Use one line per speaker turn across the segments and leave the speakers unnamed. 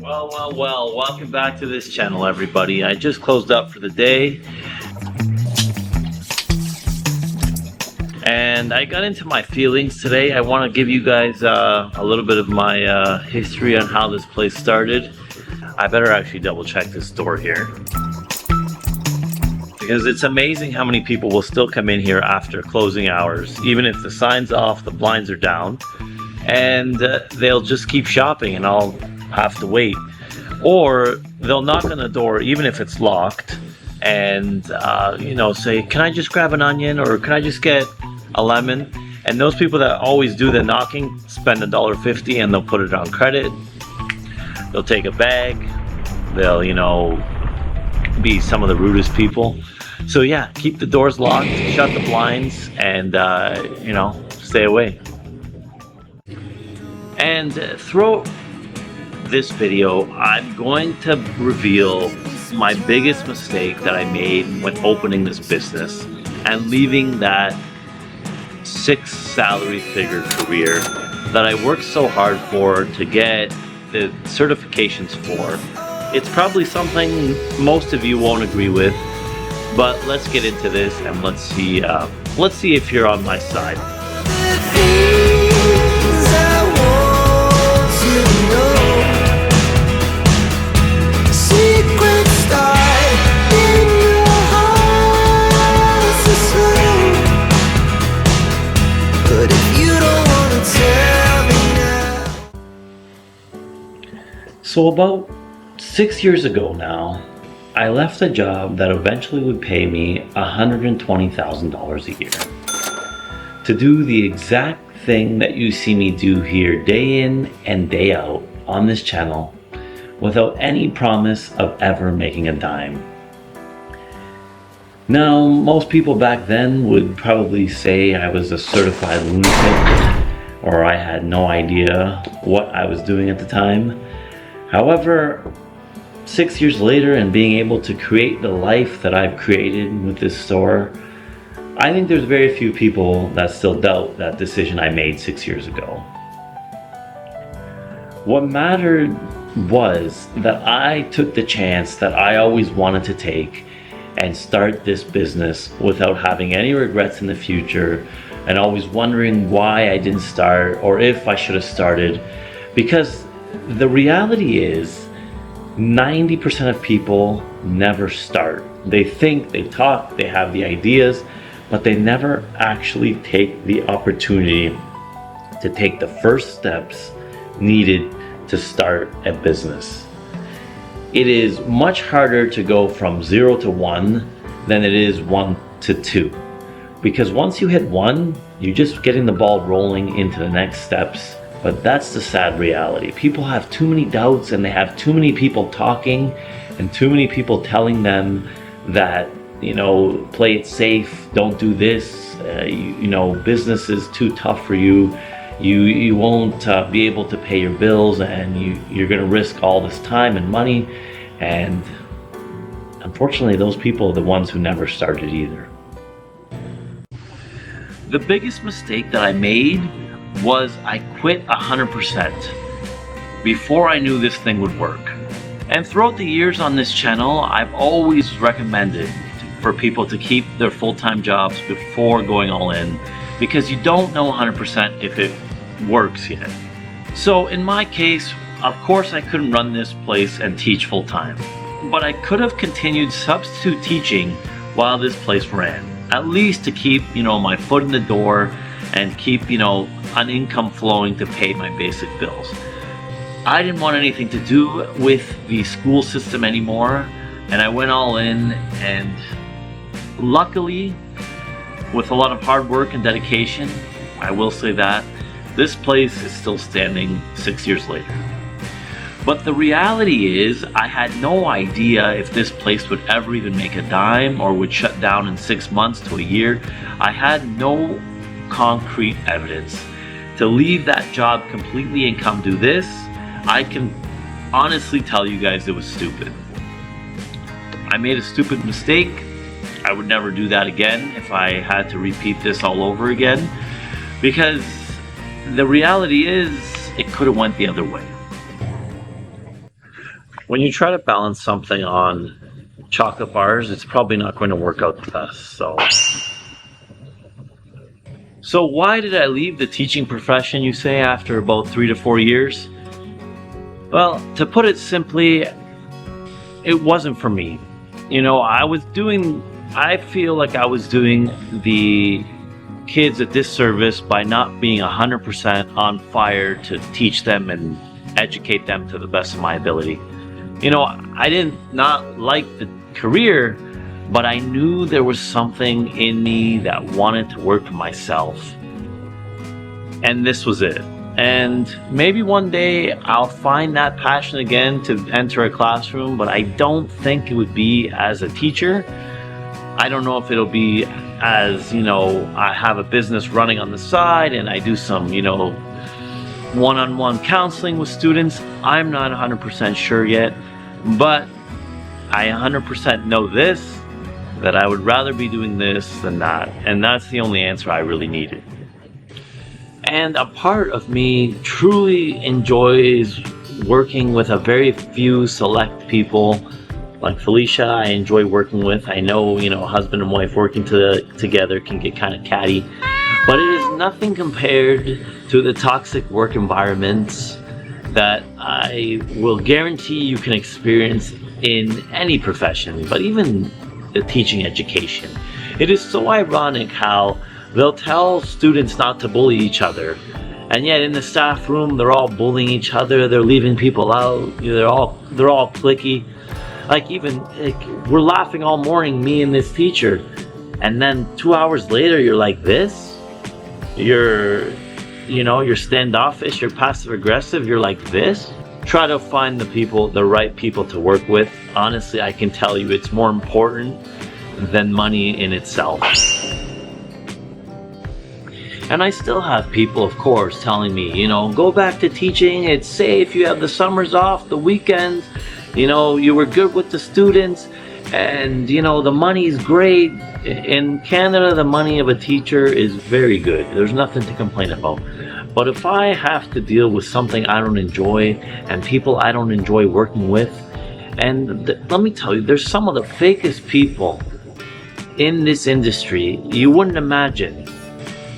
Well, welcome back to this channel, everybody. I just closed up for the day and I got into my feelings today. I want to give you guys a little bit of my history on how this place started. I better actually double check this door here, because it's amazing how many people will still come in here after closing hours, even if the sign's off, the blinds are down, and they'll just keep shopping and I'll have to wait. Or they'll knock on the door even if it's locked and say, can I just grab an onion, or can I just get a lemon? And those people that always do the knocking spend $1.50 and they'll put it on credit. They'll take a bag. They'll be some of the rudest people. So yeah, keep the doors locked, shut the blinds, and stay away. And through this video, I'm going to reveal my biggest mistake that I made when opening this business and leaving that 6 salary figure career that I worked so hard for to get the certifications for. It's probably something most of you won't agree with, but let's get into this and let's see if you're on my side. So about 6 years ago now, I left a job that eventually would pay me $120,000 a year to do the exact thing that you see me do here day in and day out on this channel without any promise of ever making a dime. Now, most people back then would probably say I was a certified lunatic, or I had no idea what I was doing at the time. However, 6 years later, and being able to create the life that I've created with this store, I think there's very few people that still doubt that decision I made 6 years ago. What mattered was that I took the chance that I always wanted to take and start this business without having any regrets in the future and always wondering why I didn't start or if I should have started. Because the reality is 90% of people never start. They think, they talk, they have the ideas, but they never actually take the opportunity to take the first steps needed to start a business. It is much harder to go from 0 to 1 than it is 1 to 2. Because once you hit 1, you're just getting the ball rolling into the next steps. But that's the sad reality. People have too many doubts and they have too many people talking and too many people telling them that, play it safe, don't do this, business is too tough for you. You won't be able to pay your bills, and you're going to risk all this time and money. And unfortunately, those people are the ones who never started either. The biggest mistake that I made was I quit 100% before I knew this thing would work. And throughout the years on this channel, I've always recommended for people to keep their full-time jobs before going all in, because you don't know 100% if it works yet. So in my case, of course I couldn't run this place and teach full-time, but I could have continued substitute teaching while this place ran, at least to keep my foot in the door and keep an income flowing to pay my basic bills. I didn't want anything to do with the school system anymore, and I went all in, and luckily, with a lot of hard work and dedication, I will say that, this place is still standing 6 years later. But the reality is, I had no idea if this place would ever even make a dime or would shut down in 6 months to a year. I had no concrete evidence. To leave that job completely and come do this, I can honestly tell you guys it was stupid. I made a stupid mistake. I would never do that again if I had to repeat this all over again, because the reality is it could have went the other way. when you try to balance something on chocolate bars, it's probably not going to work out the best. So why did I leave the teaching profession, you say, after about 3 to 4 years? Well, to put it simply, it wasn't for me. I feel like I was doing the kids a disservice by not being 100% on fire to teach them and educate them to the best of my ability. I didn't not like the career, but I knew there was something in me that wanted to work for myself. And this was it. And maybe one day I'll find that passion again to enter a classroom, but I don't think it would be as a teacher. I don't know if it'll be as, I have a business running on the side and I do some, one-on-one counseling with students. I'm not 100% sure yet, but I 100% know this, that I would rather be doing this than that. And that's the only answer I really needed. And a part of me truly enjoys working with a very few select people. Like Felicia, I enjoy working with. I know, husband and wife working together can get kind of catty, but it is nothing compared to the toxic work environments that I will guarantee you can experience in any profession, but even the teaching education. It is so ironic how they'll tell students not to bully each other, and yet in the staff room they're all bullying each other. They're leaving people out. They're all cliquey. We're laughing all morning, me and this teacher, and then 2 hours later you're like this. You're standoffish. You're passive aggressive. You're like this. Try to find the right people to work with. Honestly, I can tell you it's more important than money in itself. And I still have people, of course, telling me, go back to teaching. It's safe. You have the summers off, the weekends. You were good with the students, and the money's great. In Canada, the money of a teacher is very good. There's nothing to complain about. But if I have to deal with something I don't enjoy and people I don't enjoy working with, and let me tell you, there's some of the fakest people in this industry you wouldn't imagine.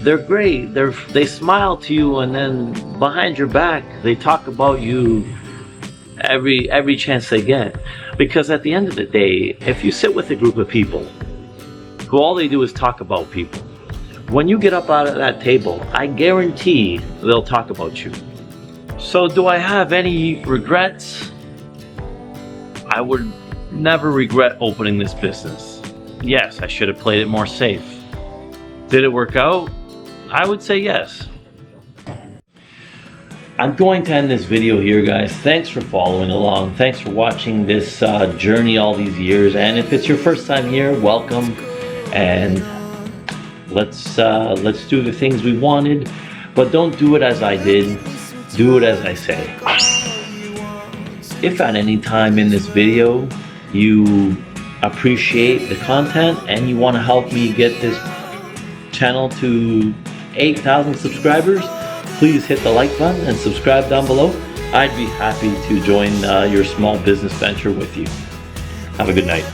They're great. They smile to you, and then behind your back they talk about you every chance they get. Because at the end of the day, if you sit with a group of people who all they do is talk about people, when you get up out of that table, I guarantee they'll talk about you. So do I have any regrets? I would never regret opening this business. Yes, I should have played it more safe. Did it work out? I would say yes. I'm going to end this video here, guys. Thanks for following along. Thanks for watching this journey all these years. And if it's your first time here, welcome. And let's do the things we wanted, but don't do it as I did. Do it as I say. If at any time in this video you appreciate the content and you want to help me get this channel to 8,000 subscribers, please hit the like button and subscribe down below. I'd be happy to join your small business venture with you. Have a good night.